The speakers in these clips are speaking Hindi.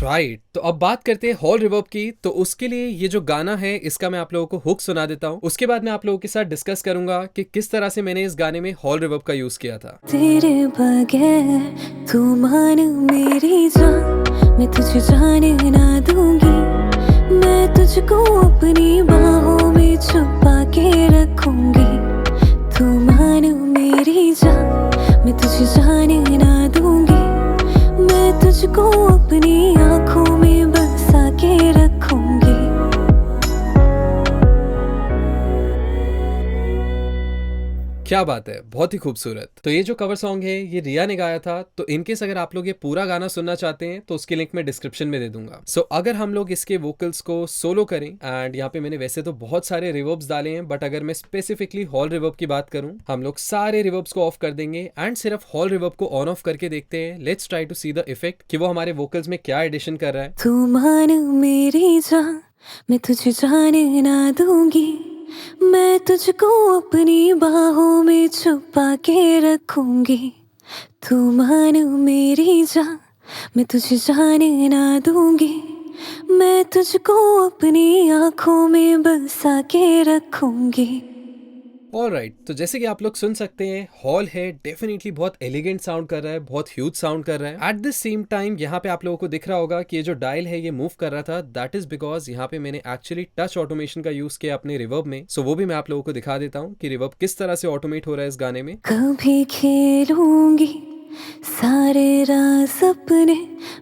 राइट, तो अब बात करते हैं हॉल रिवर्ब की। तो उसके लिए ये जो गाना है इसका मैं आप लोगों को हुक सुना देता हूँ, उसके बाद मैं आप लोगों के साथ डिस्कस करूंगा कि किस तरह से मैंने इस गाने में हॉल रिवर्ब का यूज किया था। तेरे बगैर तू मान मेरी जान, मैं तुझे जाने ना दूंगी। मैं तुझको अपनी बाहों में छुपा के रखूंगी। तू मान मेरी जान, मैं तुझे जाने ना दूंगी। मैं तुझको अपनी आंखों में बसा के रखूंगी। क्या बात है, बहुत ही खूबसूरत। तो ये जो कवर सॉन्ग है ये रिया ने गाया था। तो इनकेस अगर आप लोग ये पूरा गाना सुनना चाहते हैं तो उसकी लिंक मैं डिस्क्रिप्शन में दे दूंगा। सो अगर हम लोग इसके वोकल्स को सोलो करें, एंड यहाँ पे मैंने वैसे तो बहुत सारे रिवर्ब्स डाले हैं, बट अगर मैं स्पेसिफिकली हॉल रिवर्ब की बात करूं, हम लोग सारे रिवर्ब्स को ऑफ कर देंगे एंड सिर्फ हॉल रिवर्ब को ऑन ऑफ करके देखते हैं। Let's try to see the effect कि वो हमारे वोकल्स में क्या एडिशन कर रहा है। तू मान मेरी जान, मैं तुझे जाने ना दूंगी। मैं तुझको अपनी बाहों में छुपा के रखूंगी। तू मान मेरी जान, मैं तुझे जाने ना दूंगी। मैं तुझको अपनी आंखों में बसा के रखूंगी। ऑलराइट, तो जैसे कि आप लोग सुन सकते हैं, हॉल है डेफिनेटली बहुत एलिगेंट साउंड कर रहा है, बहुत ह्यूज साउंड कर रहा है। एट द सेम टाइम यहाँ पे आप लोगों को दिख रहा होगा कि ये जो डायल है ये मूव कर रहा था। दैट इज बिकॉज यहाँ पे मैंने एक्चुअली टच ऑटोमेशन का यूज किया अपने रिवर्ब में। सो वो भी मैं आप लोगों को दिखा देता हूँ कि रिवर्ब किस तरह से ऑटोमेट हो रहा है इस गाने में। कभी खेलूंगी सारे राज अपने,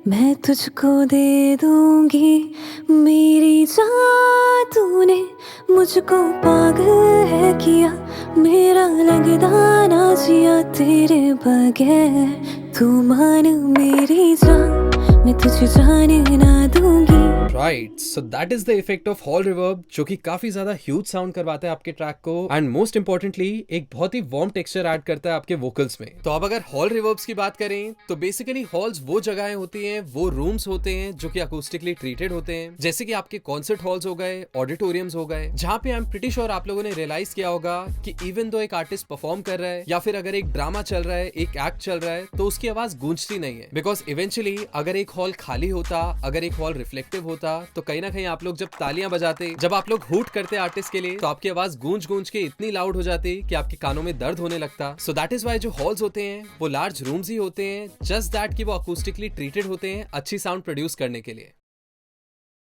मैं तुझको दे दूंगी। मेरी जान तूने मुझको पागल है किया, मेरा लगदा ना जिया तेरे बगैर। तू मान मेरी जान, मैं तुझे जाने ना दूंगी। Right, so that is the effect of hall reverb, जो कि काफी ज्यादा ह्यूज साउंड करवाता है आपके ट्रैक को, एंड मोस्ट इंपॉर्टेंटली एक बहुत ही वार्म टेक्सचर ऐड करता है आपके वोकल्स में। तो अब अगर हॉल रिवर्ब्स की बात करें तो बेसिकली हॉल्स वो जगहें होती हैं, वो रूम्स होते हैं जो कि अकूस्टिकली ट्रीटेड होते हैं, जैसे कि आपके कॉन्सर्ट हॉल्स हो गए, ऑडिटोरियम्स हो गए, जहां पे आई एम प्रीटी श्योर आप लोगों ने रियलाइज किया होगा कि इवन दो एक आर्टिस्ट परफॉर्म कर रहा है या फिर अगर एक ड्रामा चल रहा है, एक एक्ट चल रहा है, तो उसकी आवाज गूंजती नहीं है। बिकॉज इवेंचुअली अगर एक हॉल खाली होता, अगर एक हॉल रिफ्लेक्टिव होता, तो कहीं ना कहीं आप लोग जब तालियां बजाते, जब आप लोग हूट करते आर्टिस्ट के लिए, तो आपकी आवाज गूंज गूंज के इतनी लाउड हो जाती कि आपके कानों में दर्द होने लगता। सो दैट इज वाई जो हॉल्स होते हैं वो लार्ज रूम्स ही होते हैं, जस्ट दैट कि वो अकूस्टिकली ट्रीटेड होते हैं अच्छी साउंड प्रोड्यूस करने के लिए।